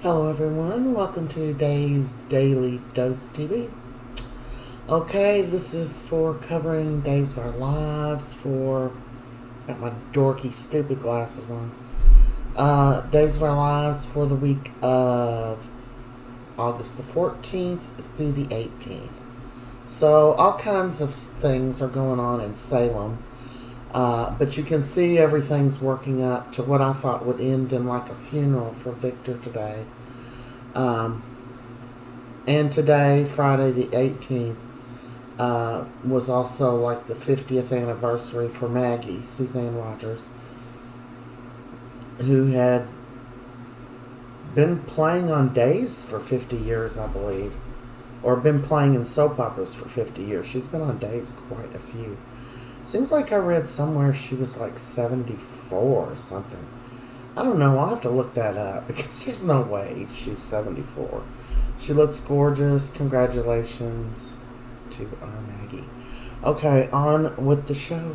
Hello, everyone. Welcome to today's Daily Dose TV. Okay, this is for covering Days of Our Lives for. Got my dorky, stupid glasses on. Days of Our Lives for the week of August the 14th through the 18th. So, all kinds of things are going on in Salem. But you can see everything's working up to what I thought would end in like a funeral for Victor today. And today, Friday the 18th, was also like the 50th anniversary for Maggie, Suzanne Rodgers, who had been playing on Days for 50 years, I believe, or been playing in soap operas for 50 years. She's been on Days quite a few. Seems like I read somewhere she was like 74 or something. I don't know. I'll have to look that up because there's no way she's 74. She looks gorgeous. Congratulations to our Maggie. Okay, on with the show.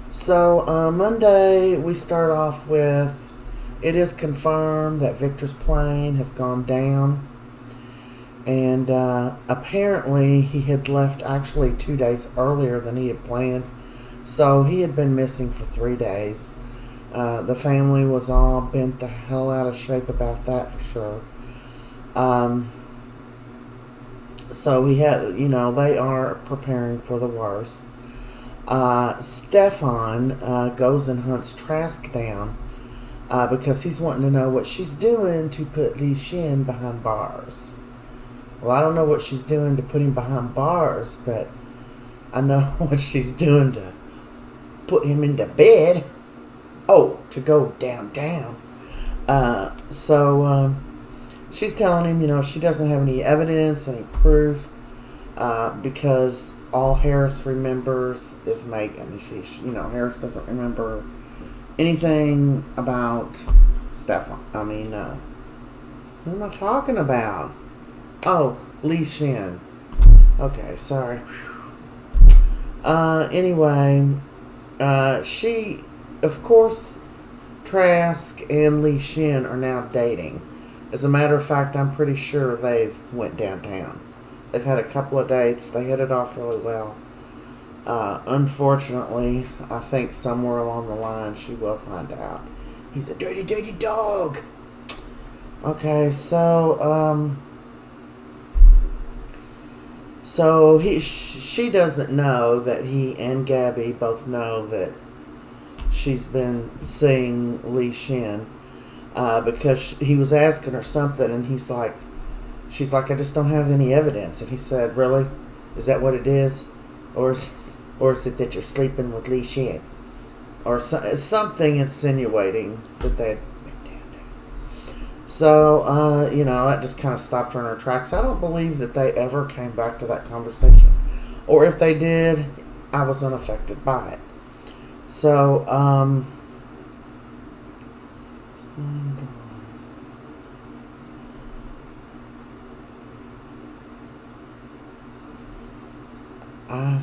So, Monday we start off with it is confirmed that Victor's plane has gone down. And apparently he had left actually 2 days earlier than he had planned. So he had been missing for 3 days. The family was all bent the hell out of shape about that for sure. So we had, they are preparing for the worst. Stefan goes and hunts Trask down because he's wanting to know what she's doing to put Li Shin behind bars. Well, I don't know what she's doing to put him behind bars, but I know what she's doing to put him into bed. Oh, to go downtown. So she's telling him, she doesn't have any evidence, any proof, because all Harris remembers is Megan. Harris doesn't remember anything about Stefan. Who am I talking about? Oh, Li Shin. Okay, sorry. Anyway, she, of course, Trask and Li Shin are now dating. As a matter of fact, I'm pretty sure they've went downtown. They've had a couple of dates. They hit it off really well. Unfortunately, I think somewhere along the line she will find out. He's a dirty, dirty dog. Okay, so, she doesn't know that he and Gabby both know that she's been seeing Li Shin because he was asking her something and she's like, I just don't have any evidence. And he said, really? Is that what it is? Or is it that you're sleeping with Li Shin? Or something insinuating that they'd. So, that just kind of stopped her in her tracks. I don't believe that they ever came back to that conversation. Or if they did, I was unaffected by it. So,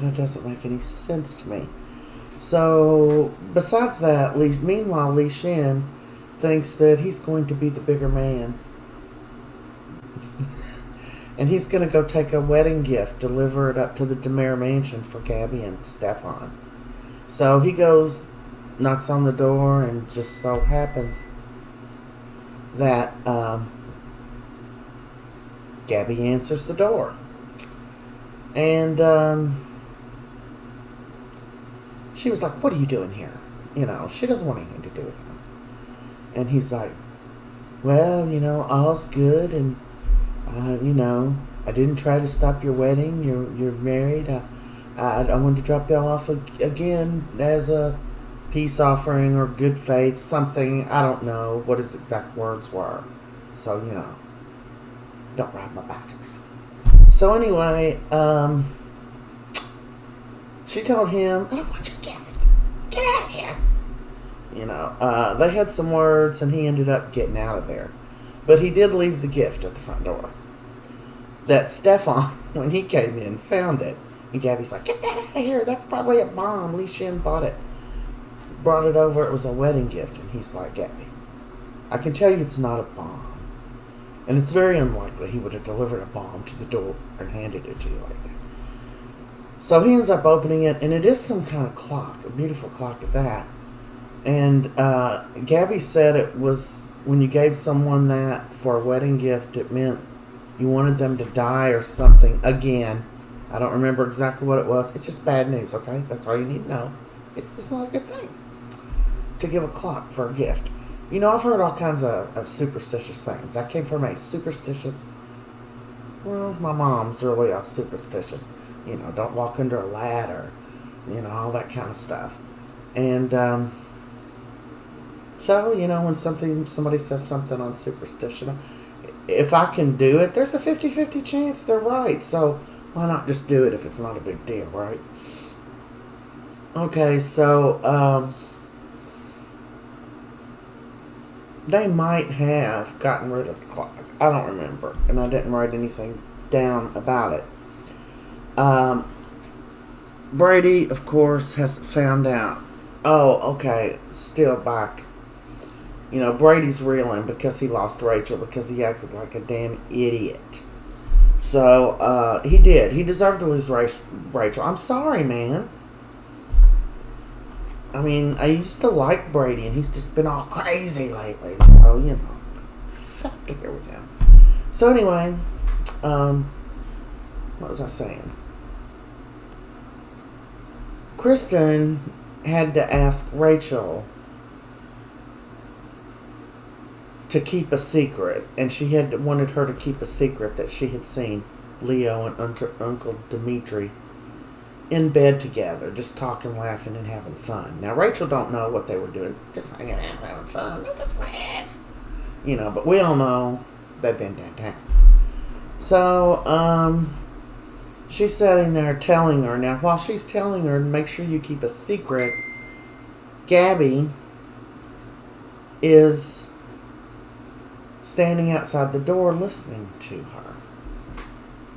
that doesn't make any sense to me. So, besides that, meanwhile, Li Shin thinks that he's going to be the bigger man. And he's going to go take a wedding gift, deliver it up to the DeMere mansion for Gabby and Stefan. So he goes, knocks on the door, and just so happens that Gabby answers the door. And she was like, what are you doing here? She doesn't want anything to do with him. And he's like, well, all's good, and, I didn't try to stop your wedding. You're married. I wanted to drop y'all off again as a peace offering or good faith, something. I don't know what his exact words were. So, don't ride my back about it. So anyway, she told him, I don't want your gift. Get out of here. They had some words, and he ended up getting out of there. But he did leave the gift at the front door. That Stefan, when he came in, found it. And Gabby's like, get that out of here. That's probably a bomb. Li Shin brought it over. It was a wedding gift. And he's like, Gabby, I can tell you it's not a bomb. And it's very unlikely he would have delivered a bomb to the door and handed it to you like that. So he ends up opening it, and it is some kind of clock, a beautiful clock at that. And Gabby said it was when you gave someone that for a wedding gift, it meant you wanted them to die or something. Again, I don't remember exactly what it was. It's just bad news, okay? That's all you need to know. It's not a good thing to give a clock for a gift. You know, I've heard all kinds of superstitious things. I came from a superstitious... Well, my mom's really all superstitious. You know, don't walk under a ladder. You know, all that kind of stuff. And, so, you know, when somebody says something on superstition, if I can do it, there's a 50-50 chance they're right. So, why not just do it if it's not a big deal, right? Okay, so, they might have gotten rid of the clock. I don't remember, and I didn't write anything down about it. Brady, of course, has found out. Oh, okay, still back. You know, Brady's reeling because he lost Rachel because he acted like a damn idiot. So, he did. He deserved to lose Rachel. I'm sorry, man. I mean, I used to like Brady, and he's just been all crazy lately. So, you know, fuck to hear with him. So, anyway, what was I saying? Kristen had to ask Rachel to keep a secret, and she wanted her to keep a secret that she had seen Leo and Uncle Dimitri in bed together, just talking, laughing, and having fun. Now, Rachel don't know what they were doing, just hanging out, having fun. They're just friends. You know, but we all know they've been downtown. So, she's sitting there telling her. Now, while she's telling her to make sure you keep a secret, Gabby is standing outside the door listening to her.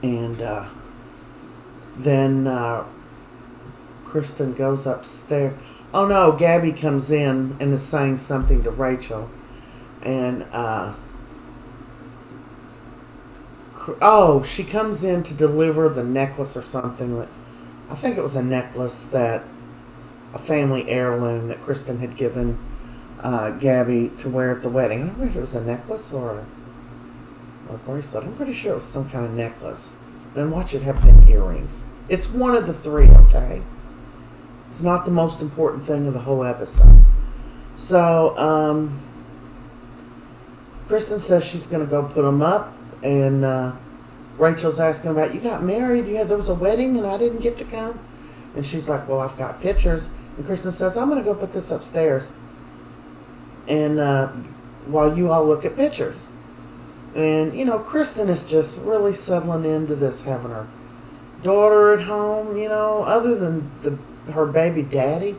And then Kristen goes upstairs. Oh no, Gabby comes in and is saying something to Rachel. And she comes in to deliver the necklace or something. I think it was a necklace a family heirloom that Kristen had given Gabby to wear at the wedding. I don't know if it was a necklace or a bracelet. I'm pretty sure it was some kind of necklace. And watch it have 10 earrings. It's one of the three, okay? It's not the most important thing of the whole episode. So, Kristen says she's going to go put them up. And Rachel's asking about, you got married? There was a wedding and I didn't get to come? And she's like, well, I've got pictures. And Kristen says, I'm going to go put this upstairs. And while you all look at pictures. And, you know, Kristen is just really settling into this, having her daughter at home, you know, other than her baby daddy.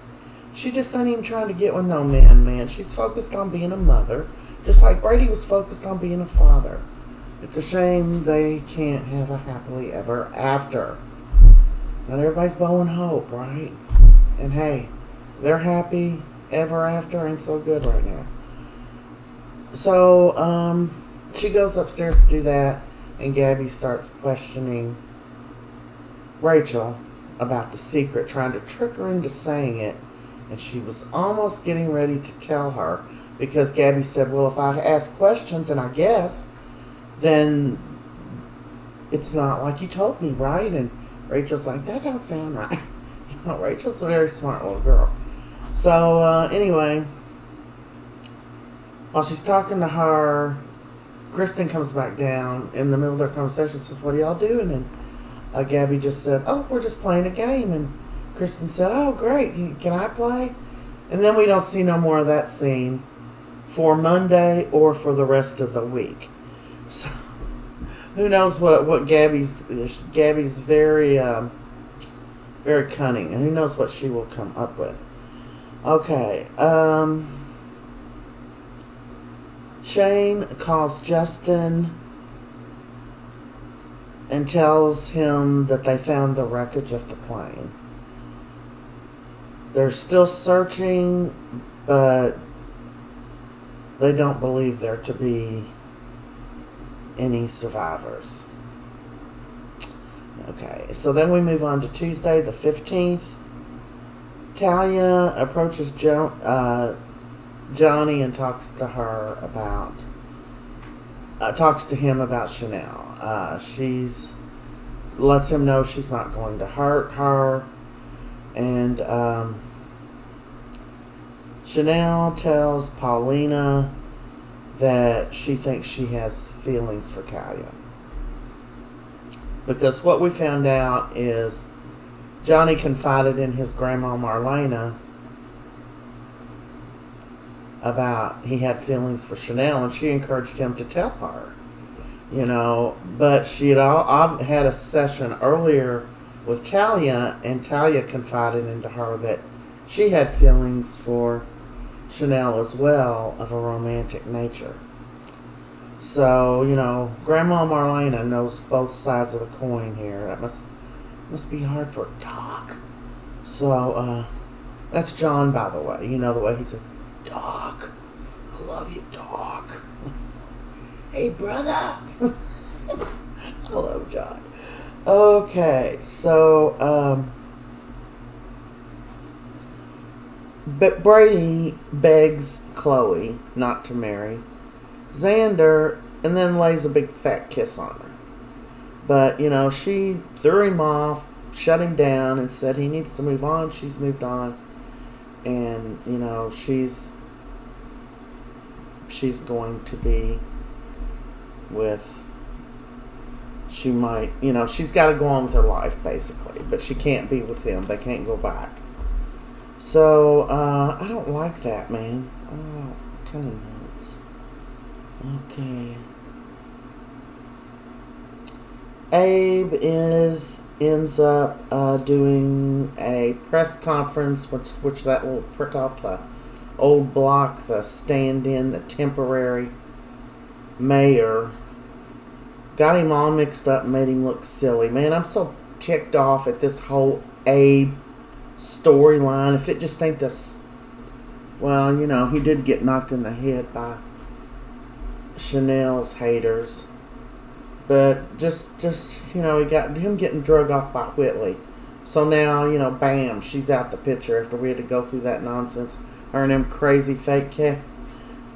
She just ain't even trying to get with no man. She's focused on being a mother, just like Brady was focused on being a father. It's a shame they can't have a happily ever after. Not everybody's blowing hope, right? And hey, they're happy ever after ain't so good right now. So, she goes upstairs to do that, and Gabby starts questioning Rachel about the secret, trying to trick her into saying it, and she was almost getting ready to tell her, because Gabby said, well, if I ask questions and I guess, then it's not like you told me, right? And Rachel's like, that don't sound right. You know, Rachel's a very smart little girl. So, anyway, while she's talking to her, Kristen comes back down in the middle of their conversation and says, what are y'all doing? And Gabby just said, oh, we're just playing a game. And Kristen said, oh, great. Can I play? And then we don't see no more of that scene for Monday or for the rest of the week. So, who knows what Gabby's very, very cunning. And who knows what she will come up with. Okay, Shane calls Justin and tells him that they found the wreckage of the plane. They're still searching, but they don't believe there to be any survivors. Okay, so then we move on to Tuesday the 15th. Talia approaches Johnny and talks to him about Chanel. She's lets him know she's not going to hurt her, and Chanel tells Paulina that she thinks she has feelings for Talia. Because what we found out is Johnny confided in his grandma Marlena about he had feelings for Chanel, and she encouraged him to tell her. But she had had a session earlier with Talia, and Talia confided into her that she had feelings for Chanel as well, of a romantic nature. So, Grandma Marlena knows both sides of the coin here. That must be hard for a dog. So, that's John, by the way. The way he said, "Dog, I love you, dog." Hey, brother. I love John. Okay, so, but Brady begs Chloe not to marry Xander, and then lays a big fat kiss on her. But, she threw him off, shut him down, and said he needs to move on. She's moved on. And, she's going to be with... She might... she's got to go on with her life, basically. But she can't be with him. They can't go back. So, I don't like that, man. Oh, what kind of notes? Okay. Abe ends up doing a press conference, which that little prick off the old block, the stand-in, the temporary mayor, got him all mixed up and made him look silly. Man, I'm so ticked off at this whole Abe storyline. If it just ain't this... Well, he did get knocked in the head by Chanel's haters. But just he got him getting drug off by Whitley. So now, bam, she's out the picture after we had to go through that nonsense. Her and them crazy fake cat.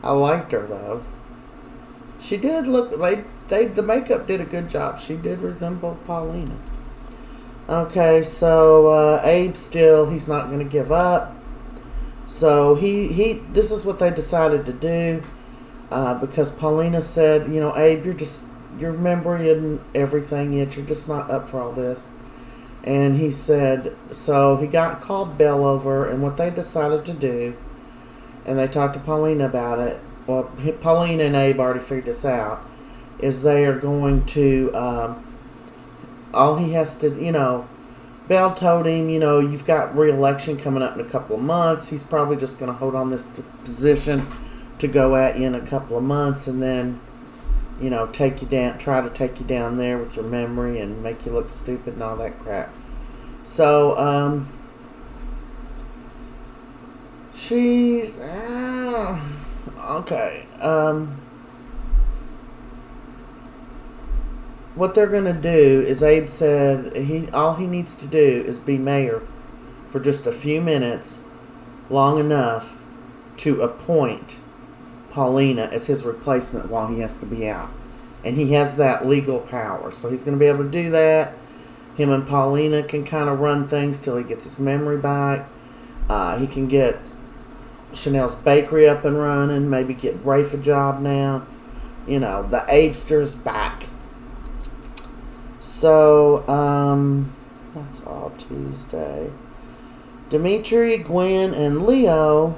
I liked her, though. She did look... the makeup did a good job. She did resemble Paulina. Okay, so Abe still, he's not going to give up. So this is what they decided to do. Because Paulina said, Abe, you're remembering everything yet. You're just not up for all this. And he said, so he called Belle over, and what they decided to do, and they talked to Paulina about it. Well, Paulina and Abe already figured this out, is they are going to, all he has to, Belle told him, you've got re-election coming up in a couple of months. He's probably just going to hold on this position to go at you in a couple of months, and then, take you down, try to take you down there with your memory and make you look stupid and all that crap. So, she's, okay, what they're going to do is, Abe said all he needs to do is be mayor for just a few minutes, long enough to appoint Paulina as his replacement while he has to be out. And he has that legal power. So he's going to be able to do that. Him and Paulina can kind of run things till he gets his memory back. He can get Chanel's bakery up and running. Maybe get Rafe a job now. The Abester's back. So, that's all Tuesday. Dimitri, Gwen, and Leo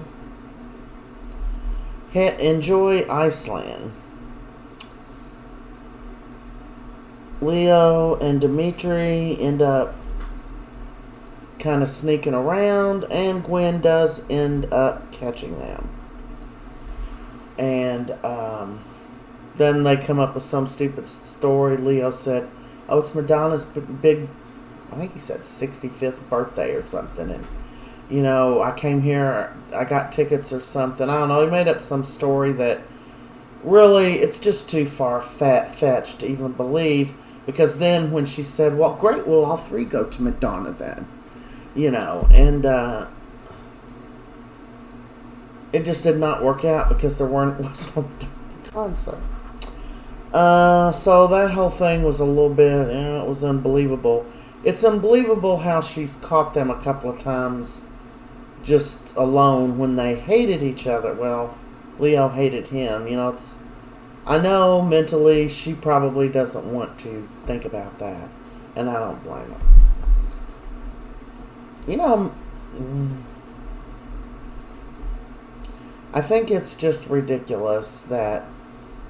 enjoy Iceland. Leo and Dimitri end up kind of sneaking around, and Gwen does end up catching them. And then they come up with some stupid story. Leo said, oh, it's Madonna's big, I think he said 65th birthday or something. And, I came here, I got tickets or something. I don't know. He made up some story that really, it's just too far-fetched to even believe, because then when she said, well, great, we'll all three go to Madonna then, and it just did not work out because there was no concert. So that whole thing was a little bit, it was unbelievable. It's unbelievable how she's caught them a couple of times just alone when they hated each other. Well, Leo hated him. I know mentally she probably doesn't want to think about that, and I don't blame her. I think it's just ridiculous that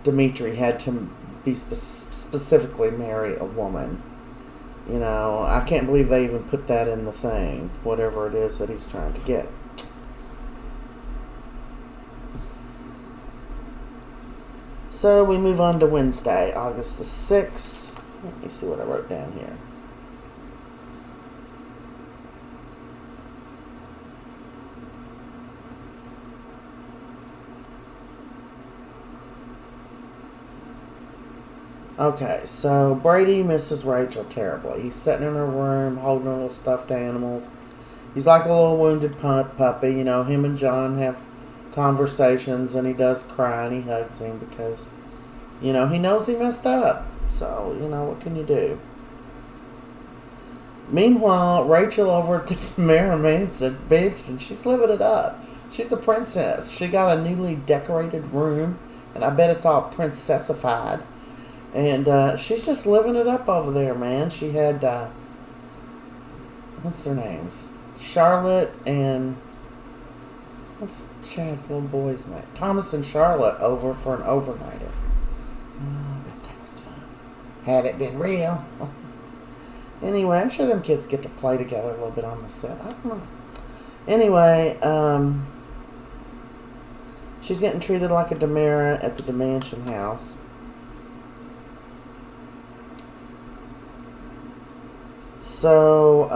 Dimitri had to be specifically marry a woman. I can't believe they even put that in the thing, whatever it is that he's trying to get. So we move on to Wednesday, August the 6th. Let me see what I wrote down here. Okay, so Brady misses Rachel terribly. He's sitting in her room holding her little stuffed animals. He's like a little wounded puppy. Him and John have conversations, and he does cry and he hugs him because, he knows he messed up. So, what can you do? Meanwhile, Rachel over at the Mara Manson mansion, she's living it up. She's a princess. She got a newly decorated room, and I bet it's all princessified. And she's just living it up over there, man. She had, what's their names? Charlotte and, what's Chad's little boy's name? Thomas and Charlotte over for an overnighter. Oh, I bet that was fun. Had it been real. Anyway, I'm sure them kids get to play together a little bit on the set. I don't know. Anyway, she's getting treated like a Demera at the DeMansion house. So,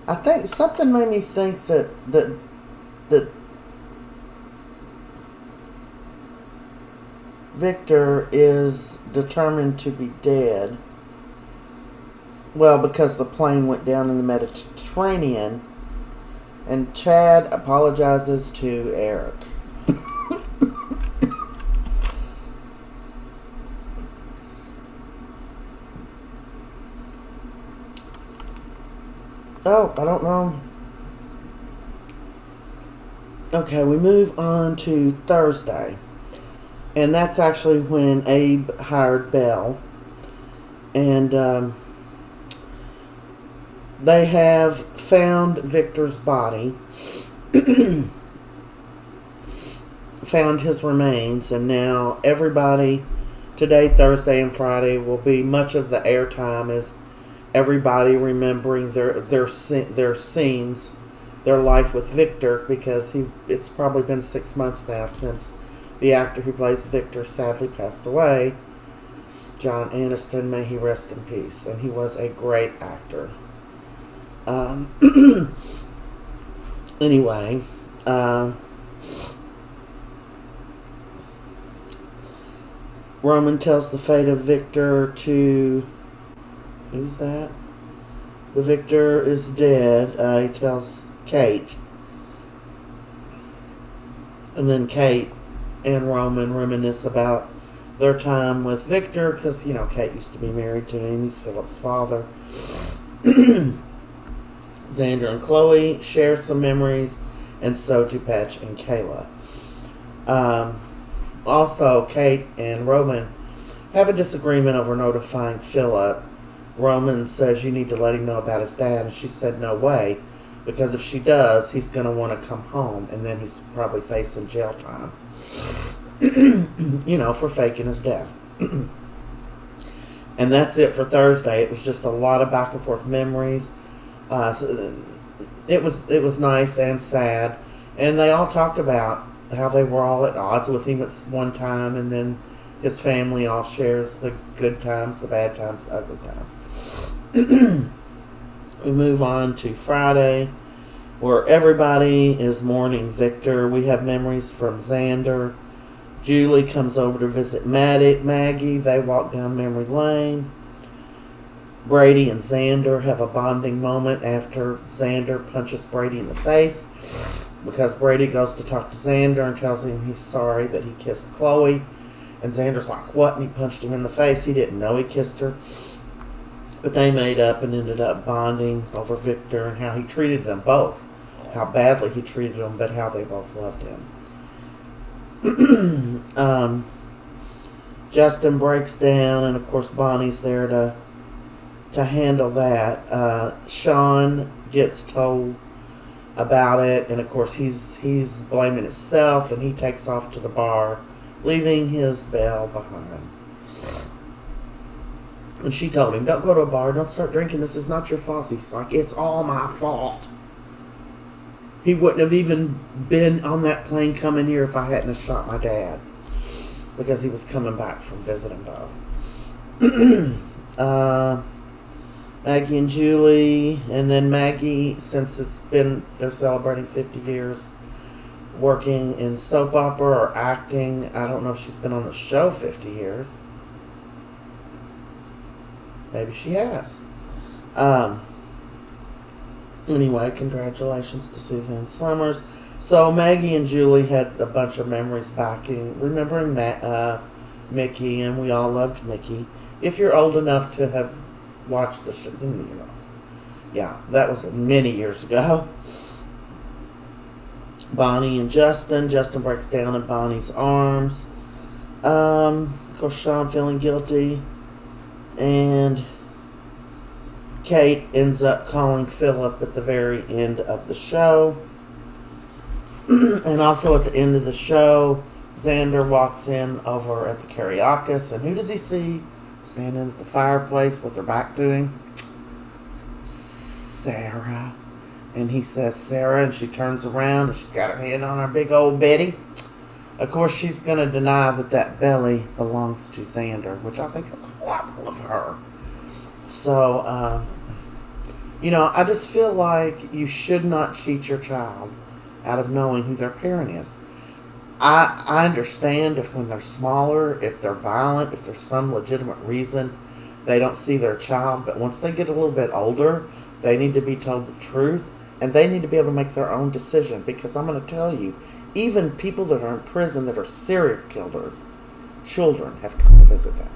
I think something made me think that Victor is determined to be dead. Well, because the plane went down in the Mediterranean, and Chad apologizes to Eric. Oh, I don't know. Okay, we move on to Thursday. And that's actually when Abe hired Belle. And they have found Victor's body. Found his remains. And now everybody, today, Thursday, and Friday, will be much of the airtime is everybody remembering their scenes, their life with Victor, because it's probably been 6 months now since the actor who plays Victor sadly passed away. John Aniston, may he rest in peace, and he was a great actor. Anyway, Roman tells the fate of Victor to... Who's that? The Victor is dead. He tells Kate. And then Kate and Roman reminisce about their time with Victor, because, Kate used to be married to him. He's Philip's father. Xander and Chloe share some memories, and so do Patch and Kayla. Also, Kate and Roman have a disagreement over notifying Philip. Roman says you need to let him know about his dad, and she said no way, because if she does, he's going to want to come home, and then he's probably facing jail time. For faking his death. And that's it for Thursday. It was just a lot of back and forth memories. So it was nice and sad, and they all talk about how they were all at odds with him at one time, and then his family all shares the good times, the bad times, the ugly times. We move on to Friday, where everybody is mourning Victor. We have memories from Xander. Julie comes over to visit Maggie. They walk down memory lane. Brady and Xander have a bonding moment after Xander punches Brady in the face, because Brady goes to talk to Xander and tells him he's sorry that he kissed Chloe. And Xander's like, what? And he punched him in the face. He didn't know he kissed her. But they made up and ended up bonding over Victor and how he treated them both. How badly he treated them, but how they both loved him. Justin breaks down, and of course Bonnie's there to handle that. Sean gets told about it, and of course he's blaming himself, and he takes off to the bar, leaving his bell behind. And she told him, don't go to a bar, don't start drinking, this is not your fault. He's like, it's all my fault. He wouldn't have even been on that plane coming here if I hadn't have shot my dad, because he was coming back from visiting Bo. Maggie and Julie, and then Maggie, since they're celebrating 50 years working in soap opera or acting. I don't know if she's been on the show 50 years. Maybe she has. Anyway, congratulations to Suzanne Summers. So Maggie and Julie had a bunch of memories back in remembering Mickey, and we all loved Mickey. If you're old enough to have watched the show, yeah, that was many years ago. Bonnie and Justin. Justin breaks down in Bonnie's arms. Of course, Sean feeling guilty. And Kate ends up calling Philip at the very end of the show. And also at the end of the show, Xander walks in over at the Karaoke, and who does he see standing at the fireplace with her back to him? Sara. And he says, Sara, and she turns around, and she's got her hand on her big old Betty. Of course, she's going to deny that belly belongs to Xander, which I think is horrible of her. So, I just feel like you should not cheat your child out of knowing who their parent is. I understand if when they're smaller, if they're violent, if there's some legitimate reason they don't see their child, but once they get a little bit older, they need to be told the truth, and they need to be able to make their own decision, because I'm going to tell you, even people that are in prison that are serial killers, children have come to visit them.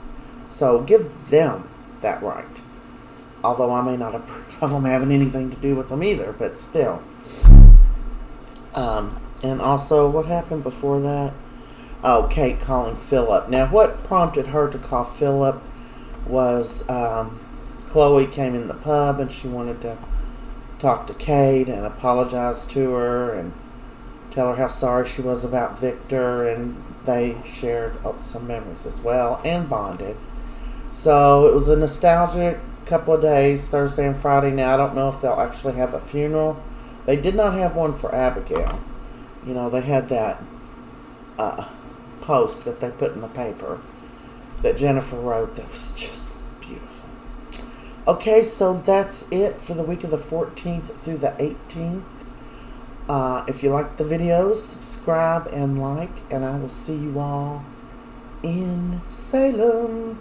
So give them that right. Although I may not approve of them having anything to do with them either, but still. And also, what happened before that? Oh, Kate calling Philip. Now, what prompted her to call Philip was Chloe came in the pub and she wanted to talk to Kate and apologize to her and tell her how sorry she was about Victor, and they shared some memories as well and bonded. So it was a nostalgic couple of days, Thursday and Friday. Now, I don't know if they'll actually have a funeral. They did not have one for Abigail. They had that post that they put in the paper that Jennifer wrote that was just beautiful. Okay, so that's it for the week of the 14th through the 18th. If you like the videos, subscribe and like, and I will see you all in Salem.